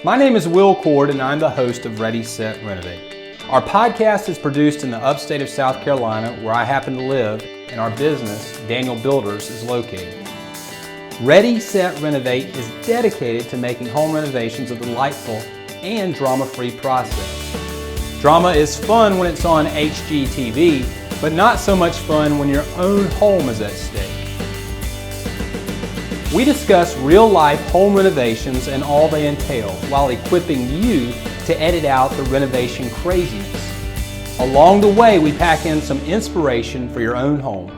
My name is Will Cord and I'm the host of Ready, Set, Renovate. Our podcast is produced in the upstate of South Carolina where I happen to live and our business, Daniel Builders, is located. Ready, Set, Renovate is dedicated to making home renovations a delightful and drama-free process. Drama is fun when it's on HGTV, but not so much fun when your own home is at stake. We discuss real-life home renovations and all they entail while equipping you to edit out the renovation craziness. Along the way, we pack in some inspiration for your own home.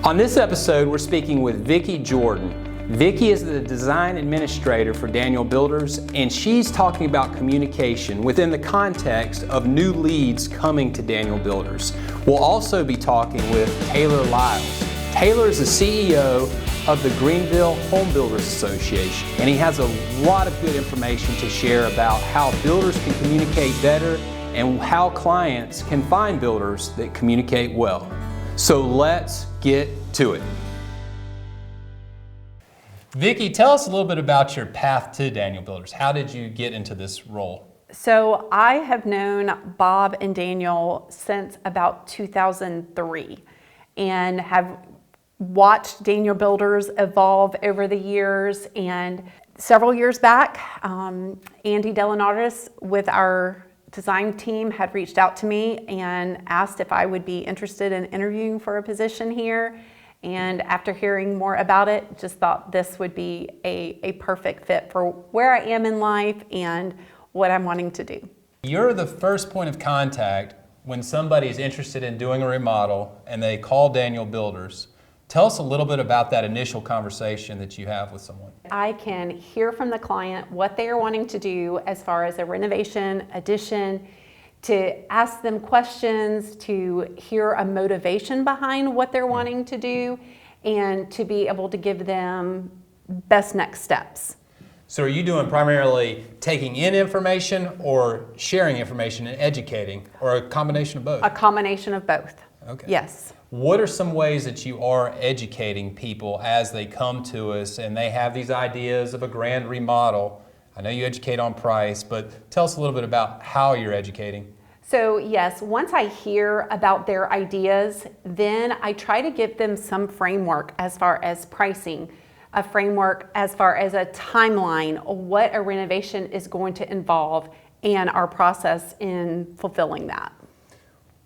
On this episode, we're speaking with Vicki Jordan. Vicki is the design administrator for Daniel Builders, and she's talking about communication within the context of new leads coming to Daniel Builders. We'll also be talking with Taylor Lyles. Taylor is the CEO of the Greenville Home Builders Association, and he has a lot of good information to share about how builders can communicate better and how clients can find builders that communicate well. So let's get to it. Vicki, tell us a little bit about your path to Daniel Builders. How did you get into this role? So I have known Bob and Daniel since about 2003 and have watched Daniel Builders evolve over the years. And several years back, Andy Delanardis with our design team had reached out to me and asked if I would be interested in interviewing for a position here. And after hearing more about it, just thought this would be a perfect fit for where I am in life and what I'm wanting to do. You're the first point of contact when somebody is interested in doing a remodel and they call Daniel Builders. Tell us a little bit about that initial conversation that you have with someone. I can hear from the client what they are wanting to do as far as a renovation, addition, to ask them questions, to hear a motivation behind what they're wanting to do, and to be able to give them best next steps. So are you doing primarily taking in information or sharing information and educating, or a combination of both? A combination of both. Okay. Yes. What are some ways that you are educating people as they come to us and they have these ideas of a grand remodel? I know you educate on price, but tell us a little bit about how you're educating. So yes, once I hear about their ideas, then I try to give them some framework as far as pricing, a framework as far as a timeline, what a renovation is going to involve, and our process in fulfilling that.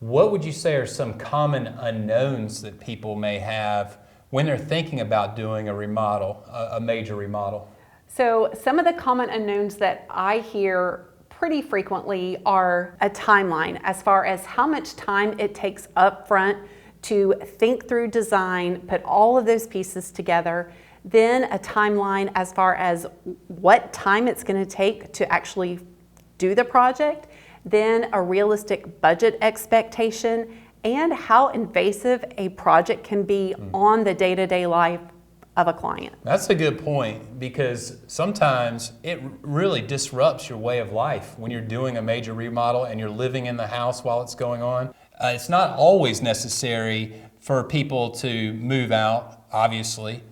What would you say are some common unknowns that people may have when they're thinking about doing a remodel, a major remodel? So some of the common unknowns that I hear pretty frequently are a timeline as far as how much time it takes up front to think through design, put all of those pieces together, then a timeline as far as what time it's going to take to actually do the project, then a realistic budget expectation, and how invasive a project can be on the day-to-day life of a client. That's a good point, because sometimes it really disrupts your way of life when you're doing a major remodel and you're living in the house while it's going on. It's not always necessary for people to move out, obviously.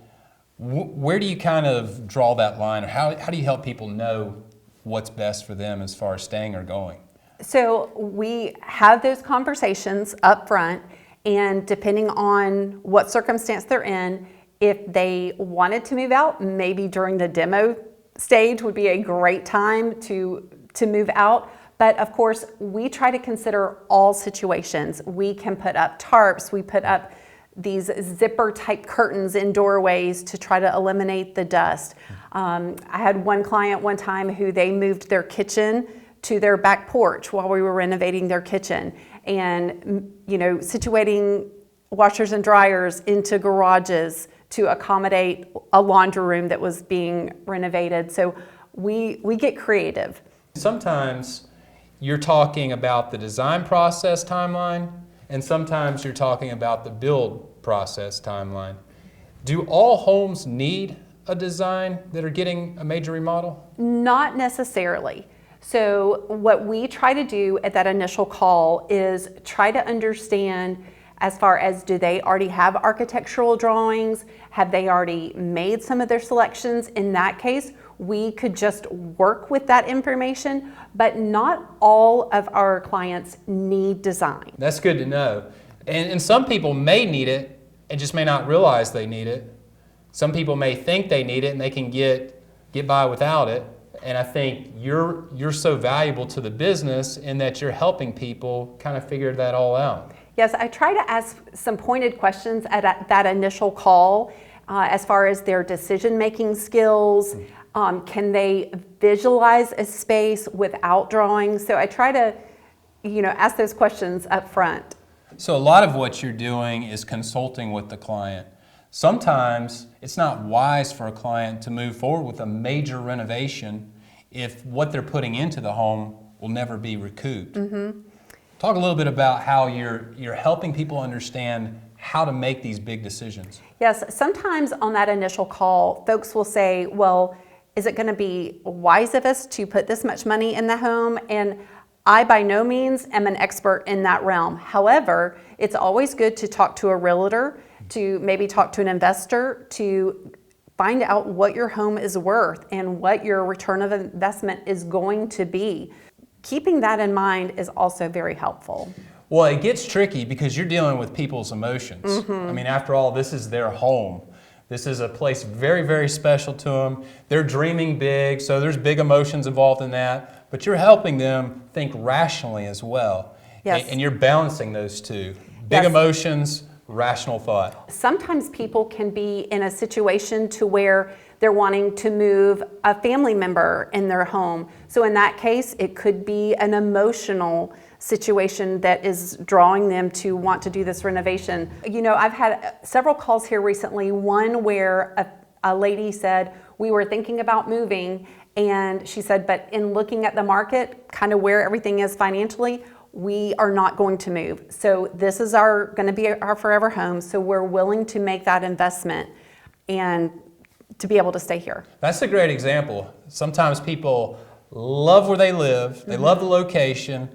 Where do you kind of draw that line, or how do you help people know what's best for them as far as staying or going? So we have those conversations up front, and depending on what circumstance they're in, if they wanted to move out, maybe during the demo stage would be a great time to move out. But of course, we try to consider all situations. We can put up tarps, we put up these zipper type curtains in doorways to try to eliminate the dust. I had one client one time who they moved their kitchen to their back porch while we were renovating their kitchen, and situating washers and dryers into garages to accommodate a laundry room that was being renovated. So we get creative. Sometimes you're talking about the design process timeline, and sometimes you're talking about the build process timeline. Do all homes need a design that are getting a major remodel? Not necessarily. So what we try to do at that initial call is try to understand as far as, do they already have architectural drawings? Have they already made some of their selections? In that case, we could just work with that information, but not all of our clients need design. That's good to know. And some people may need it and just may not realize they need it. Some people may think they need it and they can get by without it. And I think you're so valuable to the business in that you're helping people kind of figure that all out. Yes, I try to ask some pointed questions at that initial call as far as their decision-making skills. Can they visualize a space without drawing? So I try to, ask those questions up front. So a lot of what you're doing is consulting with the client. Sometimes it's not wise for a client to move forward with a major renovation if what they're putting into the home will never be recouped. Talk a little bit about how you're helping people understand how to make these big decisions. Yes, sometimes on that initial call, folks will say, well, is it going to be wise of us to put this much money in the home? And I by no means am an expert in that realm. However, it's always good to talk to a realtor, to maybe talk to an investor, to find out what your home is worth and what your return of investment is going to be. Keeping that in mind is also very helpful. Well, it gets tricky because you're dealing with people's emotions. I mean, after all, this is their home. This is a place very, very special to them. They're dreaming big, so there's big emotions involved in that. But you're helping them think rationally as well. Yes. And you're balancing those two. Big emotions, rational thought. Sometimes people can be in a situation to where they're wanting to move a family member in their home. So in that case, it could be an emotional situation that is drawing them to want to do this renovation. I've had several calls here recently, one where a lady said, we were thinking about moving, and she said, but in looking at the market, kind of where everything is financially, we are not going to move. So this is going to be our forever home, so we're willing to make that investment and to be able to stay here. That's a great example. Sometimes people love where they live, they love the location,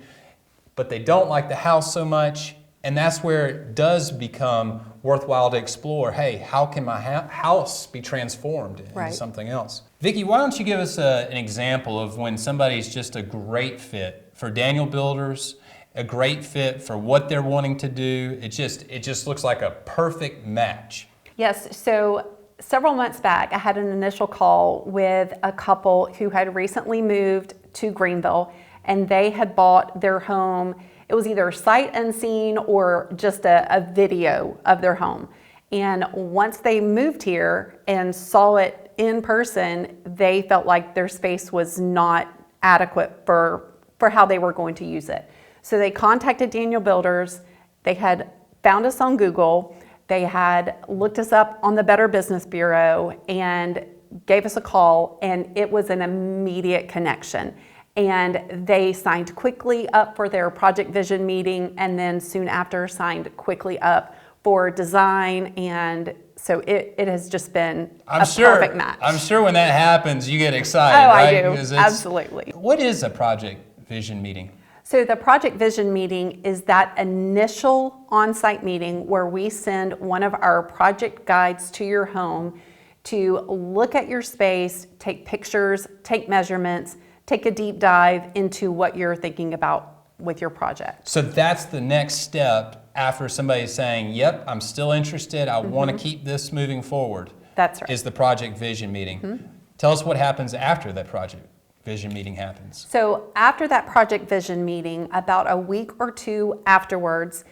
but they don't like the house so much, and that's where it does become worthwhile to explore, hey, how can my house be transformed into something else? Vicki, why don't you give us an example of when somebody's just a great fit for Daniel Builders, a great fit for what they're wanting to do. It just looks like a perfect match. Yes, so several months back, I had an initial call with a couple who had recently moved to Greenville, and they had bought their home. It was either sight unseen or just a video of their home. And once they moved here and saw it in person, they felt like their space was not adequate for how they were going to use it. So they contacted Daniel Builders. They had found us on Google. They had looked us up on the Better Business Bureau and gave us a call, and it was an immediate connection. And they signed quickly up for their project vision meeting, and then soon after signed quickly up for design. And so it has just been perfect match. I'm sure when that happens, you get excited, right? I do, absolutely. What is a project vision meeting? So the project vision meeting is that initial on-site meeting where we send one of our project guides to your home to look at your space, take pictures, take measurements, take a deep dive into what you're thinking about with your project. So that's the next step after somebody's saying, yep, I'm still interested, I want to keep this moving forward. That's right. Is the project vision meeting. Tell us what happens after that project vision meeting happens. So after that project vision meeting, about a week or two afterwards,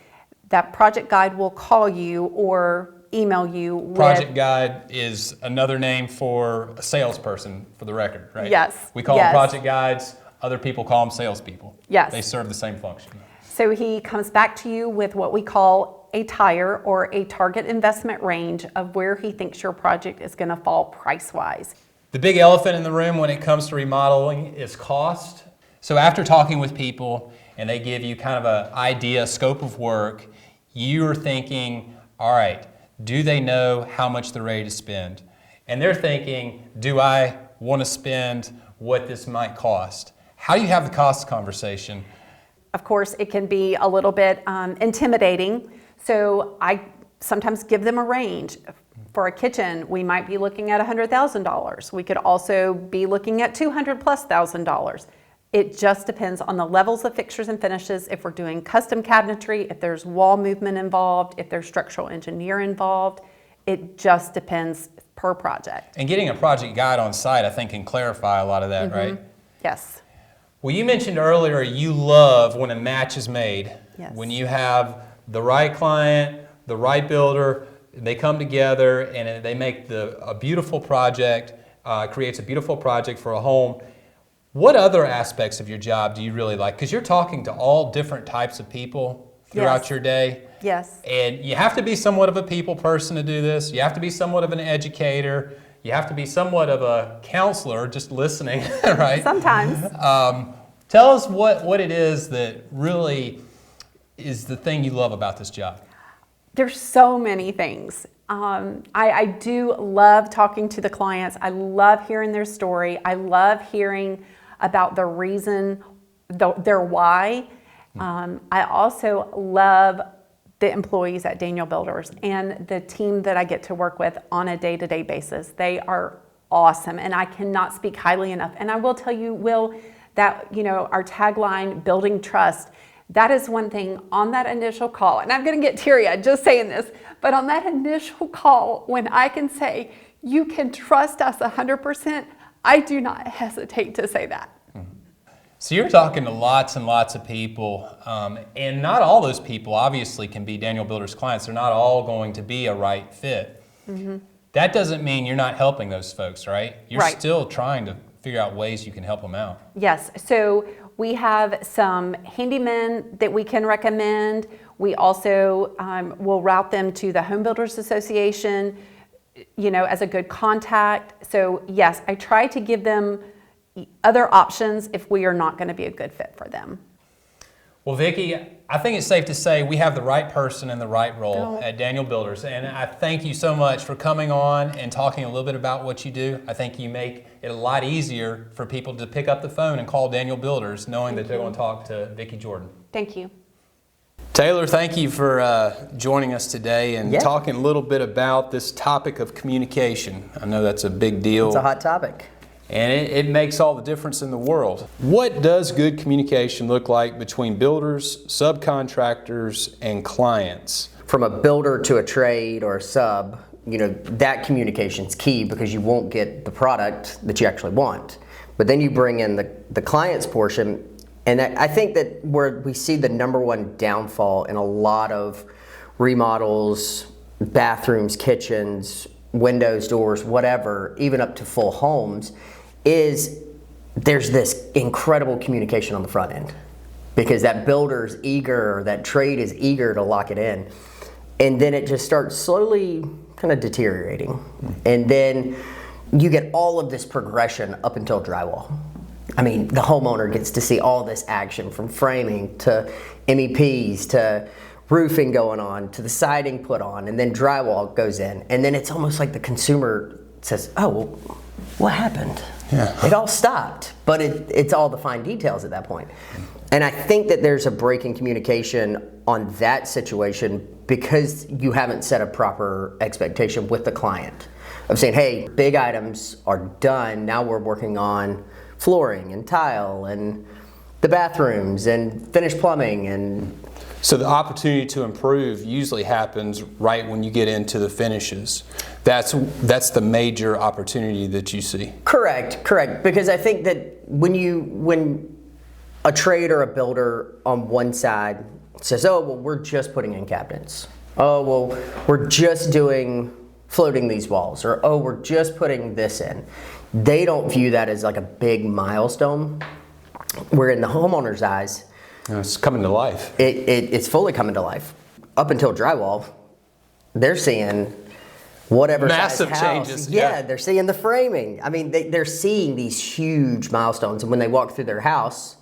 that project guide will call you or email you. Project guide is another name for a salesperson, for the record, right? Yes. We call them project guides. Other people call them salespeople. Yes. They serve the same function. So he comes back to you with what we call a tire or a target investment range of where he thinks your project is going to fall price-wise. The big elephant in the room when it comes to remodeling is cost. So after talking with people and they give you kind of an idea, scope of work, you're thinking, all right, do they know how much they're ready to spend? And they're thinking, do I want to spend what this might cost? How do you have the cost conversation? Of course, it can be a little bit intimidating. So I sometimes give them a range. For a kitchen, we might be looking at $100,000. We could also be looking at $200,000+. It just depends on the levels of fixtures and finishes, if we're doing custom cabinetry, if there's wall movement involved, if there's structural engineer involved. It just depends per project. And getting a project guide on site, I think, can clarify a lot of that, right? Yes. Well, you mentioned earlier you love when a match is made. Yes. When you have the right client, the right builder, they come together and they make a beautiful project, creates a beautiful project for a home. What other aspects of your job do you really like? Because you're talking to all different types of people throughout your day. Yes. And you have to be somewhat of a people person to do this. You have to be somewhat of an educator. You have to be somewhat of a counselor, just listening, right? Sometimes. Tell us what it is that really is the thing you love about this job. There's so many things. I do love talking to the clients. I love hearing their story. I love hearing about the reason, their why. I also love the employees at Daniel Builders and the team that I get to work with on a day-to-day basis. They are awesome, and I cannot speak highly enough. And I will tell you, Will, that our tagline, building trust, that is one thing on that initial call, and I'm going to get teary-eyed just saying this, but on that initial call, when I can say, you can trust us 100%, I do not hesitate to say that. So you're talking to lots and lots of people, and not all those people obviously can be Daniel Builders clients. They're not all going to be a right fit. That doesn't mean you're not helping those folks, right? You're still trying to figure out ways you can help them out. Yes, so we have some handymen that we can recommend. We also will route them to the Home Builders Association, as a good contact. So yes, I try to give them other options if we are not going to be a good fit for them. Well, Vicki, I think it's safe to say we have the right person in the right role at Daniel Builders, and I thank you so much for coming on and talking a little bit about what you do. I think you make it a lot easier for people to pick up the phone and call Daniel Builders knowing that they're going to talk to Vicki Jordan. Thank you. Taylor, thank you for joining us today and talking a little bit about this topic of communication. I know that's a big deal. It's a hot topic. And it makes all the difference in the world. What does good communication look like between builders, subcontractors, and clients? From a builder to a trade or a sub, that communication's key because you won't get the product that you actually want. But then you bring in the client's portion, and I think that where we see the number one downfall in a lot of remodels, bathrooms, kitchens, windows, doors, whatever, even up to full homes, is there's this incredible communication on the front end because that builder's eager, or that trade is eager to lock it in. And then it just starts slowly kind of deteriorating. And then you get all of this progression up until drywall. I mean, the homeowner gets to see all this action from framing to MEPs to roofing going on to the siding put on, and then drywall goes in. And then it's almost like the consumer says, oh, well, what happened? Yeah. It all stopped, but it's all the fine details at that point. And I think that there's a break in communication on that situation because you haven't set a proper expectation with the client of saying, hey, big items are done. Now we're working on flooring and tile and the bathrooms and finished plumbing. And so the opportunity to improve usually happens right when you get into the finishes. That's the major opportunity that you see. Correct. Because I think that when a trade or a builder on one side says, oh, well, we're just putting in cabinets. Oh, well, we're just floating these walls. Or, oh, we're just putting this in. They don't view that as like a big milestone. Where in the homeowner's eyes, it's coming to life. It's fully coming to life. Up until drywall, they're seeing whatever massive size house. Changes. Yeah, they're seeing the framing. I mean, they're seeing these huge milestones. And when they walk through their house,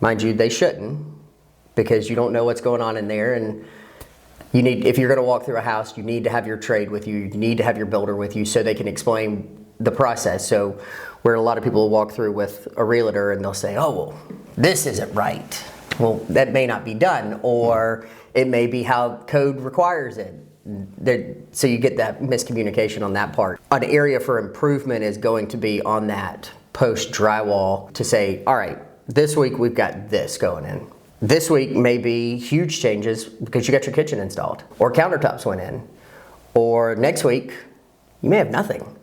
mind you, they shouldn't, because you don't know what's going on in there. And if you're going to walk through a house, you need to have your trade with you. You need to have your builder with you so they can explain the process. So where a lot of people will walk through with a realtor and they'll say, oh, well, this isn't right. Well, that may not be done, or it may be how code requires it. So you get that miscommunication on that part. An area for improvement is going to be on that post drywall to say, all right, this week we've got this going in. This week may be huge changes because you got your kitchen installed or countertops went in. Or next week, you may have nothing.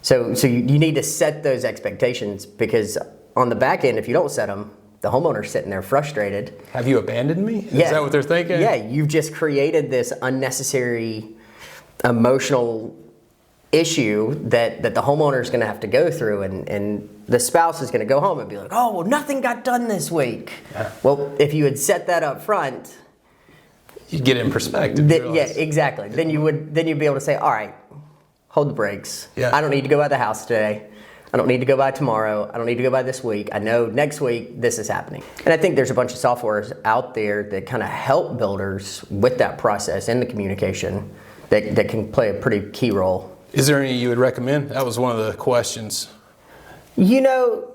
So you need to set those expectations, because on the back end, if you don't set them, the homeowner's sitting there frustrated. Have you abandoned me? Yeah. Is that what they're thinking? Yeah, you've just created this unnecessary emotional issue that the homeowner is going to have to go through, and the spouse is going to go home and be like, oh, well, nothing got done this week. Yeah. Well, if you had set that up front, you'd get it in perspective. yeah, exactly. Then you'd be able to say, all right, hold the brakes. Yeah. I don't need to go by the house today. I don't need to go by tomorrow. I don't need to go by this week. I know next week this is happening. And I think there's a bunch of softwares out there that kind of help builders with that process and the communication that can play a pretty key role. Is there any you would recommend? That was one of the questions. You know,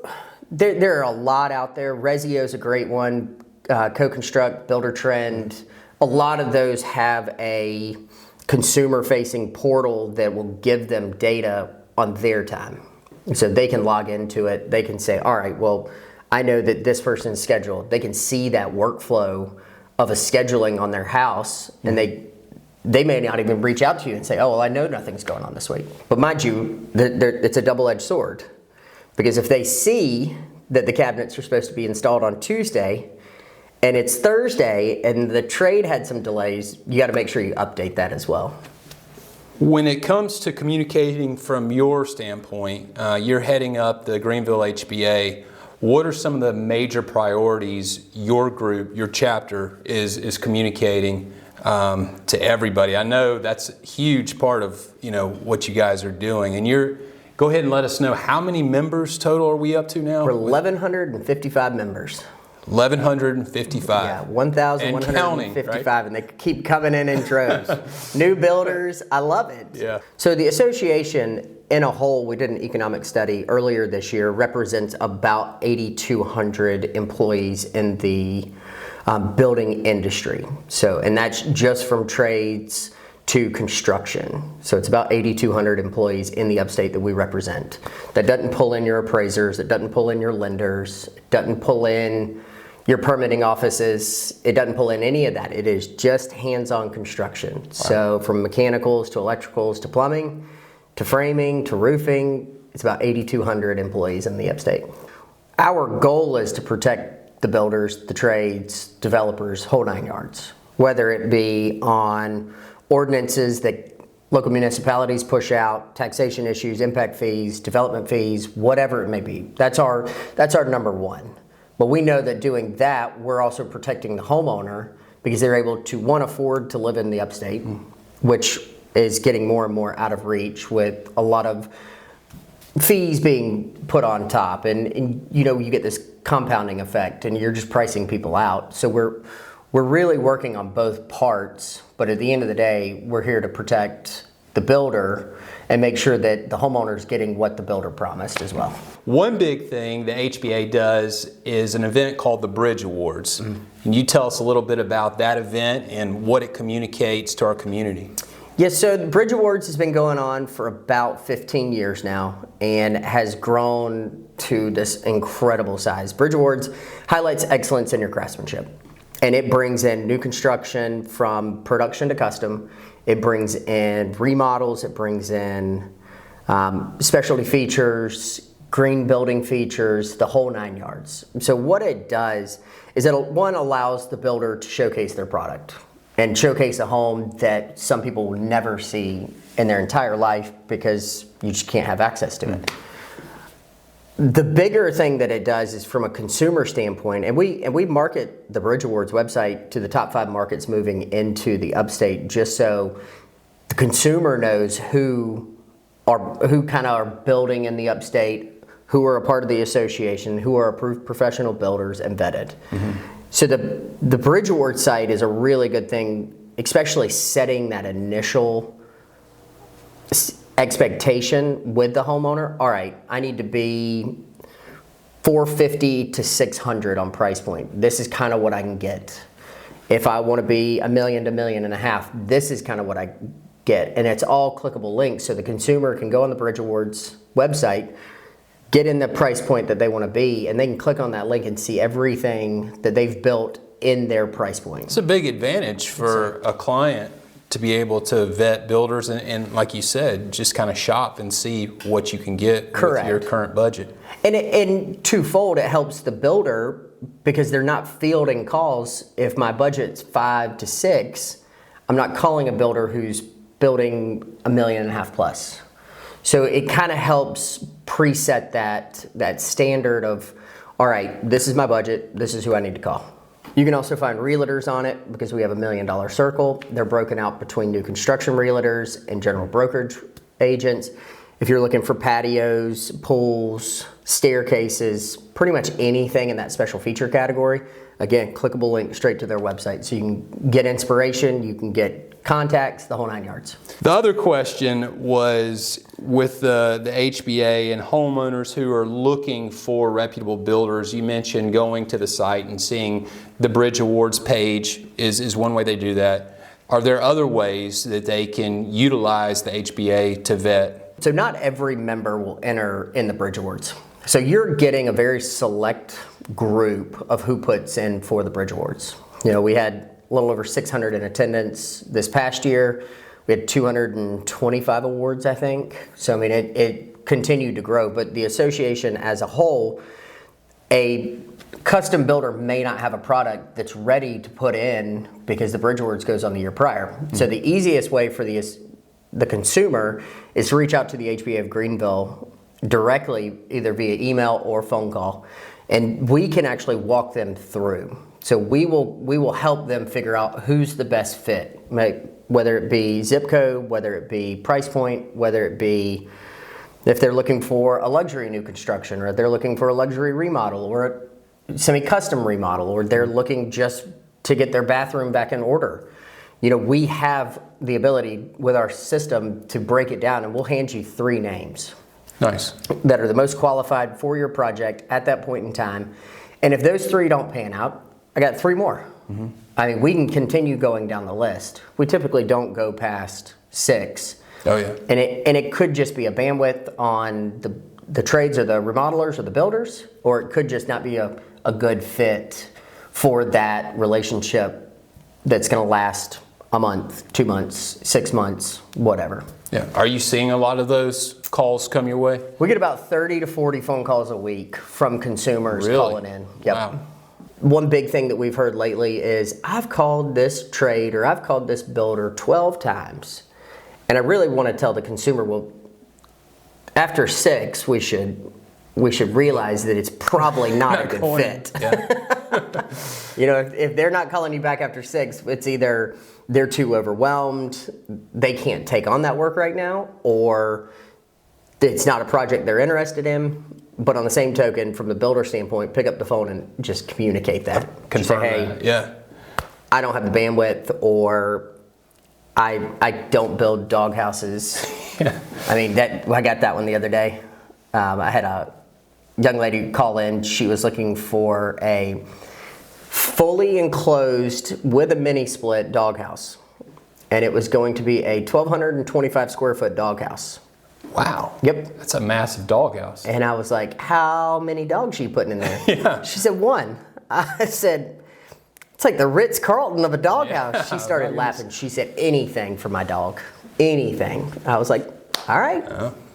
there are a lot out there. Resio is a great one. Co-Construct, Builder Trend. A lot of those have a consumer-facing portal that will give them data on their time. So they can log into it. They can say, all right, well, I know that this person's scheduled. They can see that workflow of a scheduling on their house, and they may not even reach out to you and say, oh, well, I know nothing's going on this week. But mind you, it's a double-edged sword, because if they see that the cabinets are supposed to be installed on Tuesday and it's Thursday and the trade had some delays, you got to make sure you update that as well. When it comes to communicating from your standpoint, you're heading up the Greenville HBA. What are some of the major priorities your group, your chapter is communicating to everybody? I know that's a huge part of what you guys are doing. And go ahead and let us know, how many members total are we up to now? We're 1,155 members. 1,155. Yeah, 1,155, right? And they keep coming in droves. New builders, I love it. Yeah. So the association in a whole, we did an economic study earlier this year, represents about 8,200 employees in the building industry. And that's just from trades to construction. So it's about 8,200 employees in the upstate that we represent. That doesn't pull in your appraisers, it doesn't pull in your lenders, it doesn't pull in your permitting offices, it doesn't pull in any of that. It is just hands-on construction. Wow. So from mechanicals to electricals to plumbing to framing to roofing, it's about 8,200 employees in the upstate. Our goal is to protect the builders, the trades, developers, whole nine yards, whether it be on ordinances that local municipalities push out, taxation issues, impact fees, development fees, whatever it may be. That's our number one. But we know that doing that, we're also protecting the homeowner, because they're able to, one, afford to live in the upstate, which is getting more and more out of reach with a lot of fees being put on top. And you get this compounding effect and you're just pricing people out. So we're really working on both parts, but at the end of the day, we're here to protect the builder and make sure that the homeowner is getting what the builder promised as well. One big thing the HBA does is an event called the Bridge Awards. Can you tell us a little bit about that event and what it communicates to our community? Yes, so the Bridge Awards has been going on for about 15 years now and has grown to this incredible size. Bridge Awards highlights excellence in your craftsmanship. And it brings in new construction from production to custom. It brings in remodels. It brings in specialty features, green building features, the whole nine yards. So what it does is it, one, allows the builder to showcase their product and showcase a home that some people will never see in their entire life because you just can't have access to it. The bigger thing that it does is from a consumer standpoint, and we market the Bridge Awards website to the top 5 markets moving into the upstate, just so the consumer knows who kind of are building in the upstate, who are a part of the association, who are approved professional builders and vetted. So the Bridge Awards site is a really good thing, especially setting that initial expectation with the homeowner. All right, I need to be $450 to $600 on price point. This is kind of what I can get. If I want to be $1 million to $1.5 million, this is kind of what I get. And it's all clickable links, so the consumer can go on the Bridge Awards website, get in the price point that they want to be, and they can click on that link and see everything that they've built in their price point. It's a big advantage for a client to be able to vet builders and like you said, just kind of shop and see what you can get with your current budget. And twofold, it helps the builder because they're not fielding calls. If my budget's 5 to 6, I'm not calling a builder who's building $1.5 million plus. So it kind of helps preset that standard of, all right, this is my budget, this is who I need to call. You can also find realtors on it because we have $1 million circle. They're broken out between new construction realtors and general brokerage agents. If you're looking for patios, pools, staircases, pretty much anything in that special feature category, again, clickable link straight to their website. So you can get inspiration, you can get contacts, the whole 9 yards. The other question was with the HBA and homeowners who are looking for reputable builders. You mentioned going to the site and seeing the Bridge Awards page is one way they do that. Are there other ways that they can utilize the HBA to vet? So not every member will enter in the Bridge Awards. So you're getting a very select group of who puts in for the Bridge Awards. You know, we had a little over 600 in attendance this past year. We had 225 awards, I think. So, I mean, it continued to grow. But the association as a whole, a custom builder may not have a product that's ready to put in because the Bridge Awards goes on the year prior. Mm-hmm. So the easiest way for the consumer is to reach out to the HBA of Greenville directly, either via email or phone call, and we can actually walk them through. So we will help them figure out who's the best fit, whether it be zip code, whether it be price point, whether it be if they're looking for a luxury new construction, or if they're looking for a luxury remodel or a semi-custom remodel, or they're looking just to get their bathroom back in order. You know, we have the ability with our system to break it down, and we'll hand you 3 names. Nice. That are the most qualified for your project at that point in time. And if those 3 don't pan out, I got 3 more. Mm-hmm. I mean, we can continue going down the list. We typically don't go past 6. Oh yeah. And it could just be a bandwidth on the trades or the remodelers or the builders, or it could just not be a good fit for that relationship that's going to last a month, 2 months, 6 months, whatever. Yeah. Are you seeing a lot of those calls come your way? We get about 30 to 40 phone calls a week from consumers calling in. Yep. Wow. One big thing that we've heard lately is, I've called this trade or I've called this builder 12 times. And I really want to tell the consumer, well, after 6, we should realize that it's probably not a good fit. Yeah. You know, if they're not calling you back after 6, it's either they're too overwhelmed, they can't take on that work right now, or it's not a project they're interested in. But on the same token, from the builder standpoint, pick up the phone and just communicate that. Confirm say, hey, that. Yeah. I don't have the bandwidth, or I don't build dog houses. Yeah. I mean, I got that one the other day. I had a young lady call in. She was looking for a fully enclosed with a mini split doghouse, and it was going to be a 1,225 square foot doghouse. Wow. Yep. That's a massive doghouse. And I was like, how many dogs are you putting in there? Yeah. She said 1. I said, it's like the Ritz-Carlton of a doghouse. Yeah, she started laughing. She said, anything for my dog. Anything. I was like, all right.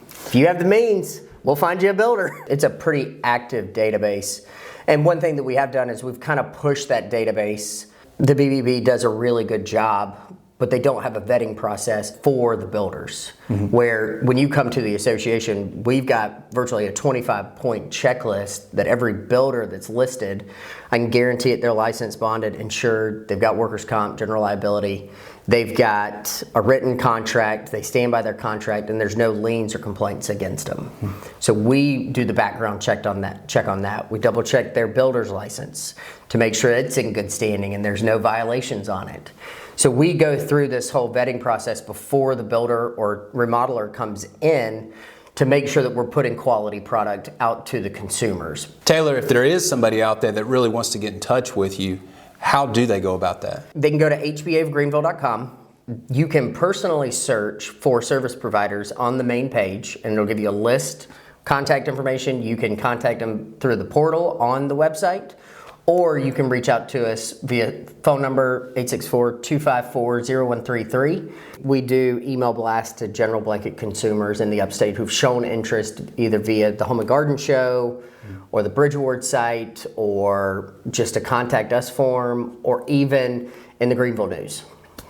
If you have the means, we'll find you a builder. It's a pretty active database. And one thing that we have done is we've kind of pushed that database. The BBB does a really good job, but they don't have a vetting process for the builders. Mm-hmm. Where when you come to the association, we've got virtually a 25-point checklist that every builder that's listed, I can guarantee it, they're licensed, bonded, insured, they've got workers' comp, general liability, they've got a written contract, they stand by their contract, and there's no liens or complaints against them. Mm-hmm. So we do the background check on that. We double check their builder's license to make sure it's in good standing and there's no violations on it. So we go through this whole vetting process before the builder or remodeler comes in to make sure that we're putting quality product out to the consumers. Taylor, if there is somebody out there that really wants to get in touch with you, How do they go about that? They can go to hbaofgreenville.com. You can personally search for service providers on the main page, and it'll give you a list, contact information. You can contact them through the portal on the website, or you can reach out to us via phone number 864-254-0133. We do email blasts to general blanket consumers in the upstate who've shown interest either via the Home and Garden Show or the Bridge Award site, or just a contact us form, or even in the Greenville News.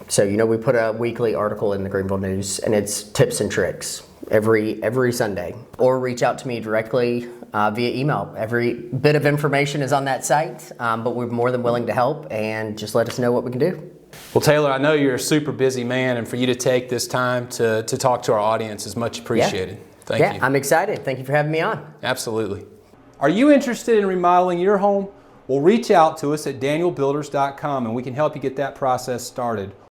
So, you know, we put a weekly article in the Greenville News, and it's tips and tricks every Sunday. Or reach out to me directly via email. Every bit of information is on that site, but we're more than willing to help, and just let us know what we can do. Well, Taylor, I know you're a super busy man, and for you to take this time to talk to our audience is much appreciated. Thank you. I'm excited. Thank you for having me on. Absolutely. Are you interested in remodeling your home? Well, reach out to us at danielbuilders.com, and we can help you get that process started.